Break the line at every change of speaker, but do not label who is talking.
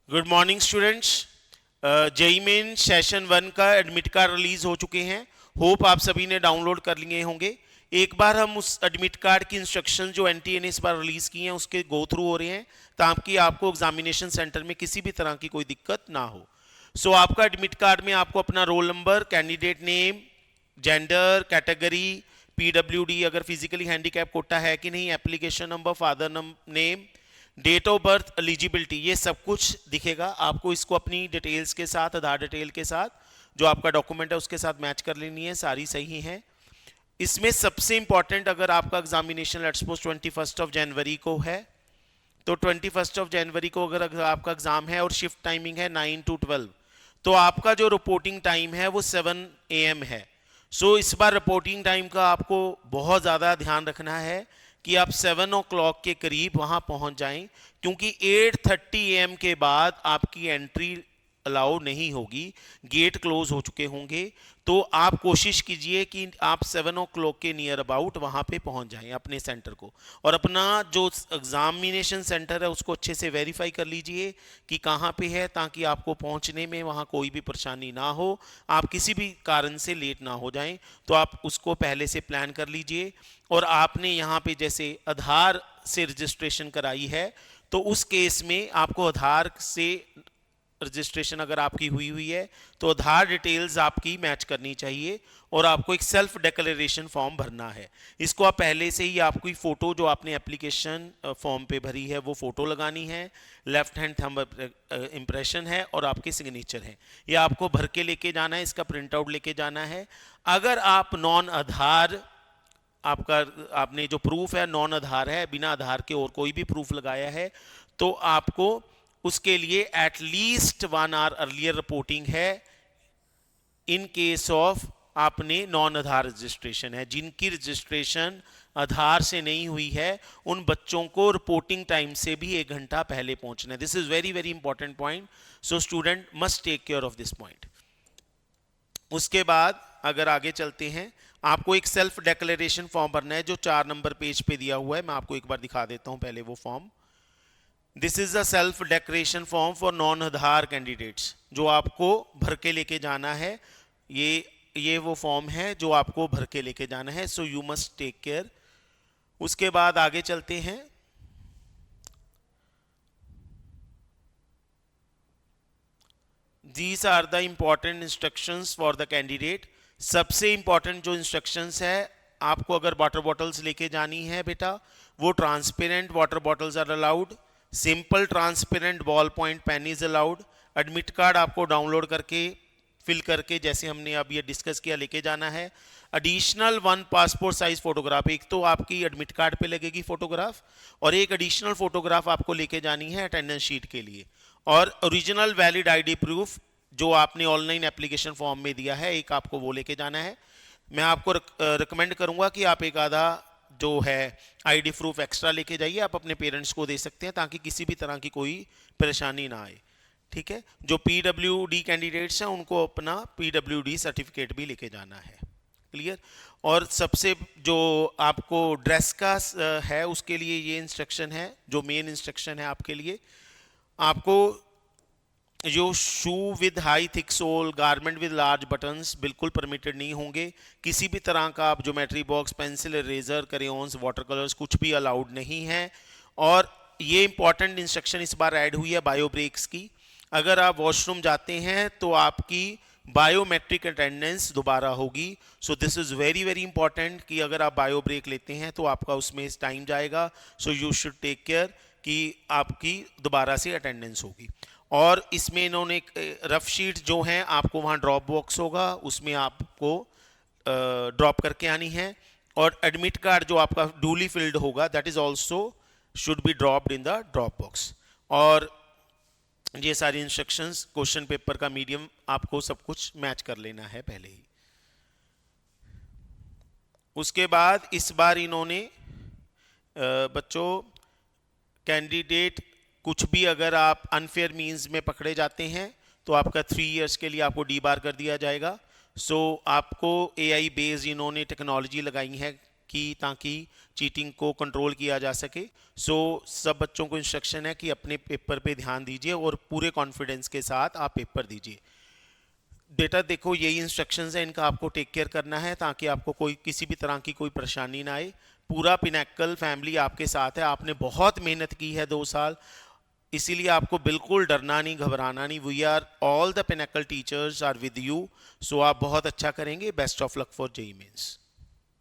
Good morning students. JEE Main session 1 का admit card release हो चुके हैं। होप आप सभी ने डाउनलोड कर लिए होंगे। एक बार हम उस एडमिट कार्ड की इंस्ट्रक्शन जो एनटीए ने इस बार रिलीज की हैं उसके गो थ्रू हो रहे हैं ताकि आपको एग्जामिनेशन सेंटर में किसी भी तरह की कोई दिक्कत ना हो। सो आपका एडमिट कार्ड में आपको अपना roll number, candidate name, gender, category, PWD, अगर फिजिकली हैंडीकैप कोटा है कि नहीं, application number, father name, date of birth, eligibility, ये सब कुछ दिखेगा आपको। इसको अपनी डिटेल्स के साथ, आधार डिटेल के साथ, जो आपका डॉक्यूमेंट है उसके साथ मैच कर लेनी है, सारी सही है। इसमें सबसे इंपॉर्टेंट, अगर आपका एग्जामिनेशन लेट्स सपोज 21 जनवरी को है तो 21 जनवरी को अगर आपका एग्जाम है और शिफ्ट टाइमिंग है 9 to 12, तो आपका जो रिपोर्टिंग टाइम है वो 7 AM है। सो इस बार रिपोर्टिंग टाइम का आपको बहुत ज़्यादा ध्यान रखना है कि आप 7 o'clock के करीब वहां पहुंच जाएं, क्योंकि 8:30 AM के बाद आपकी एंट्री अलाउ नहीं होगी, गेट क्लोज हो चुके होंगे। तो आप कोशिश कीजिए कि आप 7 o'clock के नियर अबाउट वहां पे पहुंच जाएं अपने सेंटर को, और अपना जो एग्जामिनेशन सेंटर है उसको अच्छे से वेरीफाई कर लीजिए कि कहाँ पे है, ताकि आपको पहुंचने में वहां कोई भी परेशानी ना हो, आप किसी भी कारण से लेट ना हो जाएं। तो आप उसको पहले से प्लान कर लीजिए। और आपने यहाँ पे जैसे आधार से रजिस्ट्रेशन कराई है तो उस केस में आपको आधार से रजिस्ट्रेशन अगर आपकी हुई है तो आधार डिटेल्स आपकी मैच करनी चाहिए, और आपको एक सेल्फ डिक्लेरेशन फॉर्म भरना है। इसको आप पहले से ही, आपकी फ़ोटो जो आपने एप्लीकेशन फॉर्म पे भरी है वो फ़ोटो लगानी है, लेफ्ट हैंड थंब इम्प्रेशन है और आपके सिग्नेचर हैं, ये आपको भर के लेके जाना है, इसका प्रिंट आउट लेके जाना है। अगर आप नॉन आधार, आपने जो प्रूफ है नॉन आधार है, बिना आधार के और कोई भी प्रूफ लगाया है, तो आपको उसके लिए एटलीस्ट 1 hour अर्लियर रिपोर्टिंग है। इन केस ऑफ आपने नॉन आधार रजिस्ट्रेशन है, जिनकी रजिस्ट्रेशन आधार से नहीं हुई है उन बच्चों को रिपोर्टिंग टाइम से भी 1 घंटा पहले पहुंचना है। This is very very important point, so student must take care of this point. उसके बाद अगर आगे चलते हैं, आपको एक सेल्फ डिक्लेरेशन फॉर्म भरना है जो 4 नंबर पेज पे दिया हुआ है। मैं आपको एक बार दिखा देता हूं पहले वो form. This is a self declaration form for non Aadhaar candidates, जो आपको भर के लेके जाना है। ये वो फॉर्म है जो आपको भर के लेके जाना है, so you must take care. उसके बाद आगे चलते हैं। These are the important instructions for the candidate। सबसे इंपॉर्टेंट जो इंस्ट्रक्शंस है, आपको अगर वाटर बॉटल्स लेके जानी है बेटा, वो transparent water bottles are allowed, simple transparent ball point pen is allowed. Admit card आपको डाउनलोड करके फिल करके, जैसे हमने अब ये डिस्कस किया, लेके जाना है। एडिशनल 1 पासपोर्ट साइज फोटोग्राफ, एक तो आपकी एडमिट कार्ड पे लगेगी फोटोग्राफ, और एक एडिशनल फोटोग्राफ आपको लेके जानी है अटेंडेंस शीट के लिए। और ओरिजिनल वैलिड आईडी प्रूफ जो आपने ऑनलाइन एप्लीकेशन फॉर्म में दिया है, एक आपको वो लेके जाना है। मैं आपको रिकमेंड करूंगा कि आप एक आधा जो है आईडी प्रूफ एक्स्ट्रा लेके जाइए, आप अपने पेरेंट्स को दे सकते हैं ताकि किसी भी तरह की कोई परेशानी ना आए। ठीक है, जो पीडब्ल्यूडी कैंडिडेट्स हैं उनको अपना पीडब्ल्यूडी सर्टिफिकेट भी लेके जाना है। क्लियर। और सबसे जो आपको ड्रेस का है उसके लिए ये इंस्ट्रक्शन है, जो मेन इंस्ट्रक्शन है आपके लिए, आपको जो shoe with high thick sole, garment with large buttons बिल्कुल परमिटेड नहीं होंगे। किसी भी तरह का आप geometry box, pencil, eraser, crayons, water colours कुछ भी अलाउड नहीं है। और ये इंपॉर्टेंट इंस्ट्रक्शन इस बार ऐड हुई है बायो ब्रेक्स की। अगर आप वॉशरूम जाते हैं तो आपकी बायोमेट्रिक अटेंडेंस दोबारा होगी। So this is very very important कि अगर आप बायो ब्रेक लेते हैं तो आपका उसमें टाइम जाएगा, so you should take care कि आपकी दोबारा से अटेंडेंस होगी। और इसमें इन्होंने रफ शीट जो हैं आपको वहाँ ड्रॉप बॉक्स होगा, उसमें आपको ड्रॉप करके आनी है। और एडमिट कार्ड जो आपका डूली फिल्ड होगा, that is also should be dropped in the drop box. और ये सारी इंस्ट्रक्शंस, क्वेश्चन पेपर का मीडियम आपको सब कुछ मैच कर लेना है पहले ही। उसके बाद इस बार इन्होंने बच्चों, कैंडिडेट कुछ भी अगर आप अनफेयर मीन्स में पकड़े जाते हैं तो आपका 3 years के लिए आपको डी बार कर दिया जाएगा। सो आपको एआई बेस्ड इन्होंने टेक्नोलॉजी लगाई है कि ताकि चीटिंग को कंट्रोल किया जा सके। सो सब बच्चों को इंस्ट्रक्शन है कि अपने पेपर पे ध्यान दीजिए और पूरे कॉन्फिडेंस के साथ आप पेपर दीजिए। बेटा देखो, यही इंस्ट्रक्शंस हैं, इनका आपको टेक केयर करना है ताकि आपको कोई किसी भी तरह की कोई परेशानी ना आए। पूरा पिनैकल फैमिली आपके साथ है, आपने बहुत मेहनत की है 2 साल, इसीलिए आपको बिल्कुल डरना नहीं, घबराना नहीं। We are all the pinnacle teachers are with you. So आप बहुत अच्छा करेंगे। Best of luck for JEE mains.